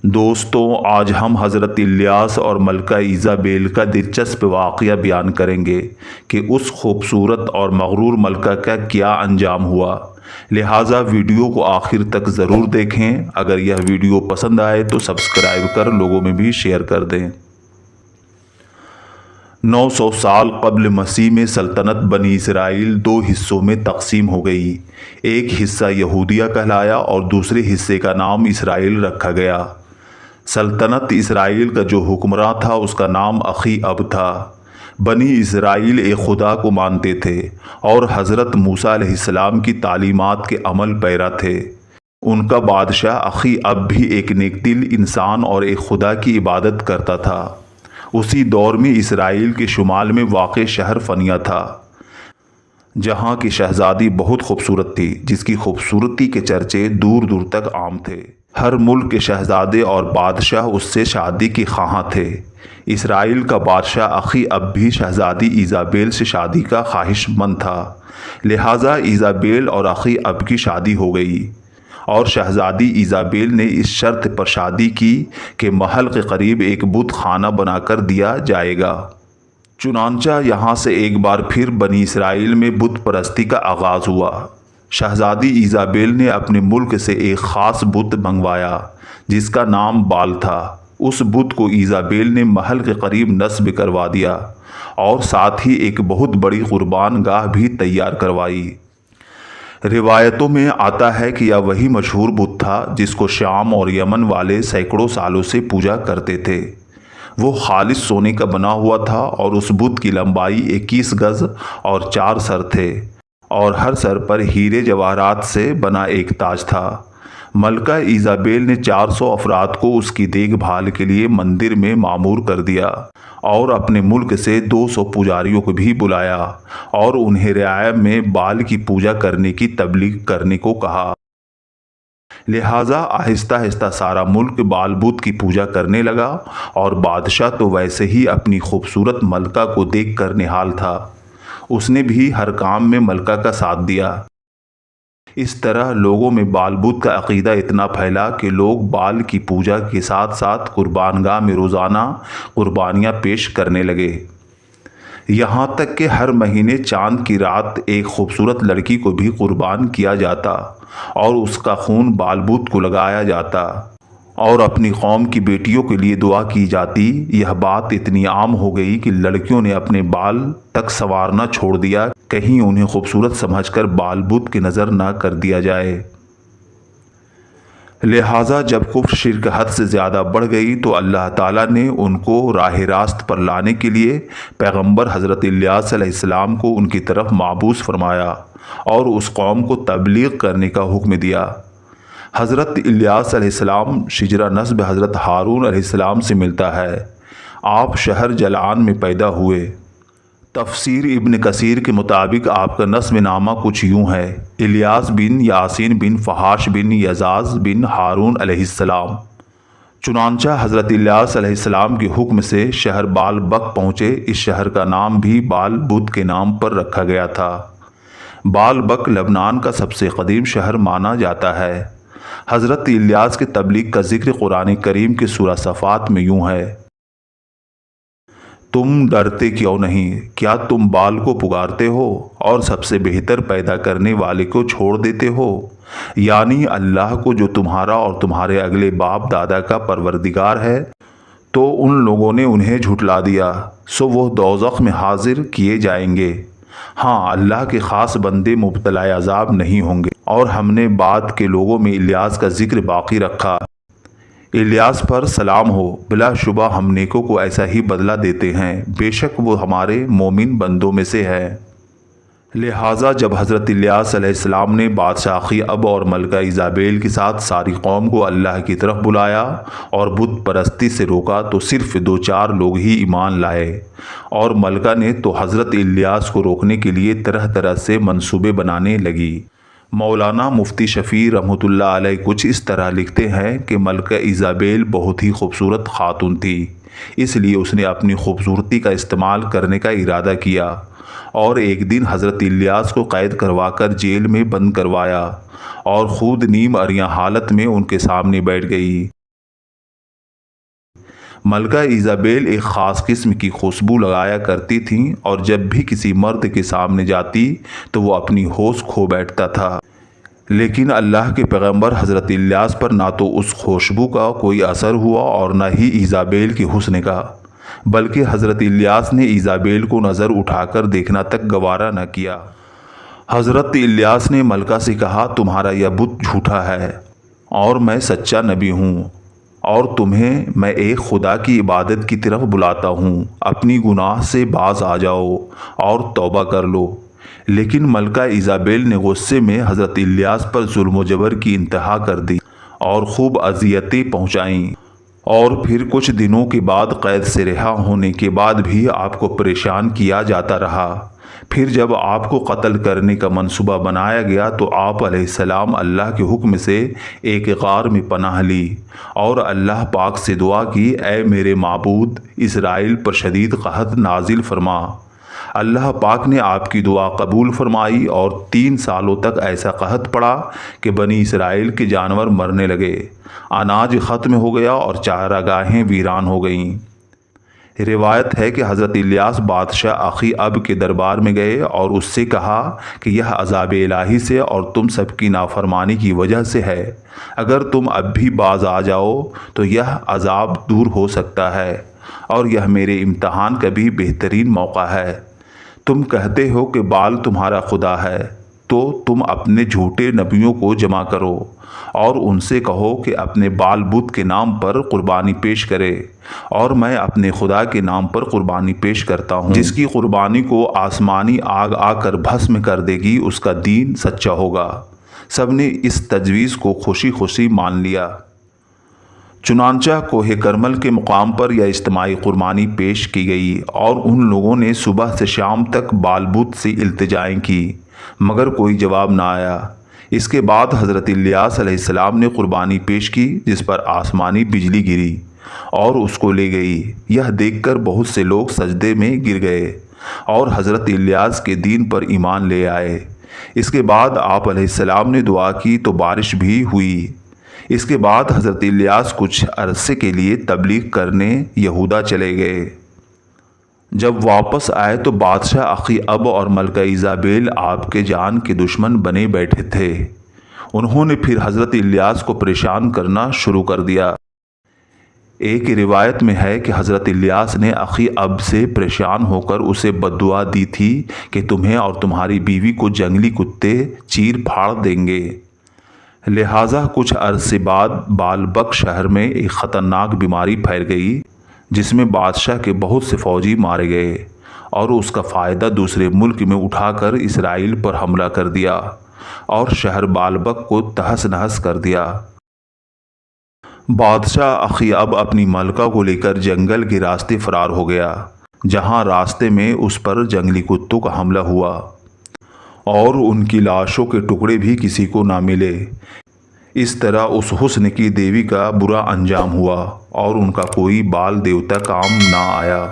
دوستوں، آج ہم حضرت الیاس اور ملکہ ایزابیل کا دلچسپ واقعہ بیان کریں گے کہ اس خوبصورت اور مغرور ملکہ کا کیا انجام ہوا۔ لہٰذا ویڈیو کو آخر تک ضرور دیکھیں۔ اگر یہ ویڈیو پسند آئے تو سبسکرائب کر لوگوں میں بھی شیئر کر دیں۔ 900 سال قبل مسیح میں سلطنت بنی اسرائیل دو حصوں میں تقسیم ہو گئی۔ ایک حصہ یہودیہ کہلایا اور دوسرے حصے کا نام اسرائیل رکھا گیا۔ سلطنت اسرائیل کا جو حکمراں تھا اس کا نام اخی اب تھا۔ بنی اسرائیل ایک خدا کو مانتے تھے اور حضرت موسیٰ علیہ السلام کی تعلیمات کے عمل پیرا تھے۔ ان کا بادشاہ اخی اب بھی ایک نیک دل انسان اور ایک خدا کی عبادت کرتا تھا۔ اسی دور میں اسرائیل کے شمال میں واقع شہر فنیا تھا، جہاں کی شہزادی بہت خوبصورت تھی، جس کی خوبصورتی کے چرچے دور دور تک عام تھے۔ ہر ملک کے شہزادے اور بادشاہ اس سے شادی کی خواہاں تھے۔ اسرائیل کا بادشاہ اخی اب بھی شہزادی ایزابیل سے شادی کا خواہش مند تھا، لہٰذا ایزابیل اور اخی اب کی شادی ہو گئی، اور شہزادی ایزابیل نے اس شرط پر شادی کی کہ محل کے قریب ایک بت خانہ بنا کر دیا جائے گا۔ چنانچہ یہاں سے ایک بار پھر بنی اسرائیل میں بت پرستی کا آغاز ہوا۔ شہزادی ایزابیل نے اپنے ملک سے ایک خاص بت منگوایا جس کا نام بال تھا۔ اس بت کو ایزابیل نے محل کے قریب نصب کروا دیا اور ساتھ ہی ایک بہت بڑی قربان گاہ بھی تیار کروائی۔ روایتوں میں آتا ہے کہ یہ وہی مشہور بت تھا جس کو شام اور یمن والے سینکڑوں سالوں سے پوجا کرتے تھے۔ وہ خالص سونے کا بنا ہوا تھا اور اس بت کی لمبائی 21 گز اور 4 سر تھے، اور ہر سر پر ہیرے جواہرات سے بنا ایک تاج تھا۔ ملکہ ایزابیل نے 400 افراد کو اس کی دیکھ بھال کے لیے مندر میں مامور کر دیا اور اپنے ملک سے 200 پجاریوں کو بھی بلایا اور انہیں رعایا میں بال کی پوجا کرنے کی تبلیغ کرنے کو کہا۔ لہٰذا آہستہ آہستہ سارا ملک بال بت کی پوجا کرنے لگا، اور بادشاہ تو ویسے ہی اپنی خوبصورت ملکہ کو دیکھ کر نہال تھا۔ اس نے بھی ہر کام میں ملکہ کا ساتھ دیا۔ اس طرح لوگوں میں بال بت کا عقیدہ اتنا پھیلا کہ لوگ بال کی پوجا کے ساتھ ساتھ قربان گاہ میں روزانہ قربانیاں پیش کرنے لگے، یہاں تک کہ ہر مہینے چاند کی رات ایک خوبصورت لڑکی کو بھی قربان کیا جاتا اور اس کا خون بال بت کو لگایا جاتا اور اپنی قوم کی بیٹیوں کے لیے دعا کی جاتی۔ یہ بات اتنی عام ہو گئی کہ لڑکیوں نے اپنے بال تک سنوارنا چھوڑ دیا، کہیں انہیں خوبصورت سمجھ کر بال بت کی نظر نہ کر دیا جائے۔ لہٰذا جب کفر شرک حد سے زیادہ بڑھ گئی تو اللہ تعالیٰ نے ان کو راہ راست پر لانے کے لیے پیغمبر حضرت الیاس علیہ السلام کو ان کی طرف مبعوث فرمایا اور اس قوم کو تبلیغ کرنے کا حکم دیا۔ حضرت الیاس علیہ السلام شجرہ نسب حضرت ہارون علیہ السلام سے ملتا ہے۔ آپ شہر جلعان میں پیدا ہوئے۔ تفسیر ابن کثیر کے مطابق آپ کا نسب نامہ کچھ یوں ہے: الیاس بن یاسین بن فحاش بن یزاز بن ہارون علیہ السلام۔ چنانچہ حضرت الیاس علیہ السلام کے حکم سے شہر بال بک پہنچے۔ اس شہر کا نام بھی بال بت کے نام پر رکھا گیا تھا۔ بال بک لبنان کا سب سے قدیم شہر مانا جاتا ہے۔ حضرت الیاس کے تبلیغ کا ذکر قرآن کریم کے سورہ صفات میں یوں ہے: تم ڈرتے کیوں نہیں؟ کیا تم بال کو پکارتے ہو اور سب سے بہتر پیدا کرنے والے کو چھوڑ دیتے ہو، یعنی اللہ کو جو تمہارا اور تمہارے اگلے باپ دادا کا پروردگار ہے؟ تو ان لوگوں نے انہیں جھٹلا دیا، سو وہ دوزخ میں حاضر کیے جائیں گے۔ ہاں، اللہ کے خاص بندے مبتلا عذاب نہیں ہوں گے۔ اور ہم نے بعد کے لوگوں میں الیاس کا ذکر باقی رکھا۔ الیاس پر سلام ہو، بلا شبہ ہم نیکوں کو ایسا ہی بدلہ دیتے ہیں، بے شک وہ ہمارے مومن بندوں میں سے ہے۔ لہٰذا جب حضرت الیاس علیہ السلام نے بادشاہ اخی اب اور ملکہ ایزابیل کے ساتھ ساری قوم کو اللہ کی طرف بلایا اور بت پرستی سے روکا تو صرف 2-4 لوگ ہی ایمان لائے، اور ملکہ نے تو حضرت الیاس کو روکنے کے لیے طرح طرح سے منصوبے بنانے لگی۔ مولانا مفتی شفیع رحمۃ اللہ علیہ کچھ اس طرح لکھتے ہیں کہ ملکہ ایزابیل بہت ہی خوبصورت خاتون تھی، اس لیے اس نے اپنی خوبصورتی کا استعمال کرنے کا ارادہ کیا اور ایک دن حضرت الیاس کو قید کروا کر جیل میں بند کروایا اور خود نیم عریاں حالت میں ان کے سامنے بیٹھ گئی۔ ملکہ ایزابیل ایک خاص قسم کی خوشبو لگایا کرتی تھیں اور جب بھی کسی مرد کے سامنے جاتی تو وہ اپنی ہوش کھو بیٹھتا تھا، لیکن اللہ کے پیغمبر حضرت الیاس پر نہ تو اس خوشبو کا کوئی اثر ہوا اور نہ ہی ایزابیل کے حسن کا، بلکہ حضرت الیاس نے ایزابیل کو نظر اٹھا کر دیکھنا تک گوارا نہ کیا۔ حضرت الیاس نے ملکہ سے کہا، تمہارا یہ بت جھوٹا ہے اور میں سچا نبی ہوں، اور تمہیں میں ایک خدا کی عبادت کی طرف بلاتا ہوں، اپنی گناہ سے باز آ جاؤ اور توبہ کر لو۔ لیکن ملکہ ایزابیل نے غصے میں حضرت الیاس پر ظلم و جبر کی انتہا کر دی اور خوب اذیتیں پہنچائیں، اور پھر کچھ دنوں کے بعد قید سے رہا ہونے کے بعد بھی آپ کو پریشان کیا جاتا رہا۔ پھر جب آپ کو قتل کرنے کا منصوبہ بنایا گیا تو آپ علیہ السلام اللہ کے حکم سے ایک غار میں پناہ لی اور اللہ پاک سے دعا کی، اے میرے معبود، اسرائیل پر شدید قحط نازل فرما۔ اللہ پاک نے آپ کی دعا قبول فرمائی اور 3 سالوں تک ایسا قحط پڑا کہ بنی اسرائیل کے جانور مرنے لگے، اناج ختم ہو گیا اور چارگاہیں ویران ہو گئیں۔ روایت ہے کہ حضرت الیاس بادشاہ اخی اب کے دربار میں گئے اور اس سے کہا کہ یہ عذاب الہی سے اور تم سب کی نافرمانی کی وجہ سے ہے، اگر تم اب بھی باز آ جاؤ تو یہ عذاب دور ہو سکتا ہے، اور یہ میرے امتحان کا بھی بہترین موقع ہے۔ تم کہتے ہو کہ بال تمہارا خدا ہے، تو تم اپنے جھوٹے نبیوں کو جمع کرو اور ان سے کہو کہ اپنے بال بت کے نام پر قربانی پیش کرے، اور میں اپنے خدا کے نام پر قربانی پیش کرتا ہوں، جس کی قربانی کو آسمانی آگ آ کر بھسم کر دے گی، اس کا دین سچا ہوگا۔ سب نے اس تجویز کو خوشی خوشی مان لیا۔ چنانچہ کوہ کرمل کے مقام پر یہ اجتماعی قربانی پیش کی گئی اور ان لوگوں نے صبح سے شام تک بال بت سے التجائیں کی، مگر کوئی جواب نہ آیا۔ اس کے بعد حضرت الیاس علیہ السلام نے قربانی پیش کی، جس پر آسمانی بجلی گری اور اس کو لے گئی۔ یہ دیکھ کر بہت سے لوگ سجدے میں گر گئے اور حضرت الیاس کے دین پر ایمان لے آئے۔ اس کے بعد آپ علیہ السلام نے دعا کی تو بارش بھی ہوئی۔ اس کے بعد حضرت الیاس کچھ عرصے کے لیے تبلیغ کرنے یہودا چلے گئے۔ جب واپس آئے تو بادشاہ اخی اب اور ملکہ ایزابیل آپ کے جان کے دشمن بنے بیٹھے تھے۔ انہوں نے پھر حضرت الیاس کو پریشان کرنا شروع کر دیا۔ ایک روایت میں ہے کہ حضرت الیاس نے اخی اب سے پریشان ہو کر اسے بددعا دی تھی کہ تمہیں اور تمہاری بیوی کو جنگلی کتے چیر پھاڑ دیں گے۔ لہٰذا کچھ عرصے بعد بالبک شہر میں ایک خطرناک بیماری پھیل گئی، جس میں بادشاہ کے بہت سے فوجی مارے گئے، اور اس کا فائدہ دوسرے ملک میں اٹھا کر اسرائیل پر حملہ کر دیا اور شہر بالبک کو تہس نہس کر دیا۔ بادشاہ اخی اب اپنی ملکہ کو لے کر جنگل کے راستے فرار ہو گیا، جہاں راستے میں اس پر جنگلی کتوں کا حملہ ہوا اور ان کی لاشوں کے ٹکڑے بھی کسی کو نہ ملے۔ اس طرح اس حسن کی دیوی کا برا انجام ہوا اور ان کا کوئی بال دیوتا کام نہ آیا۔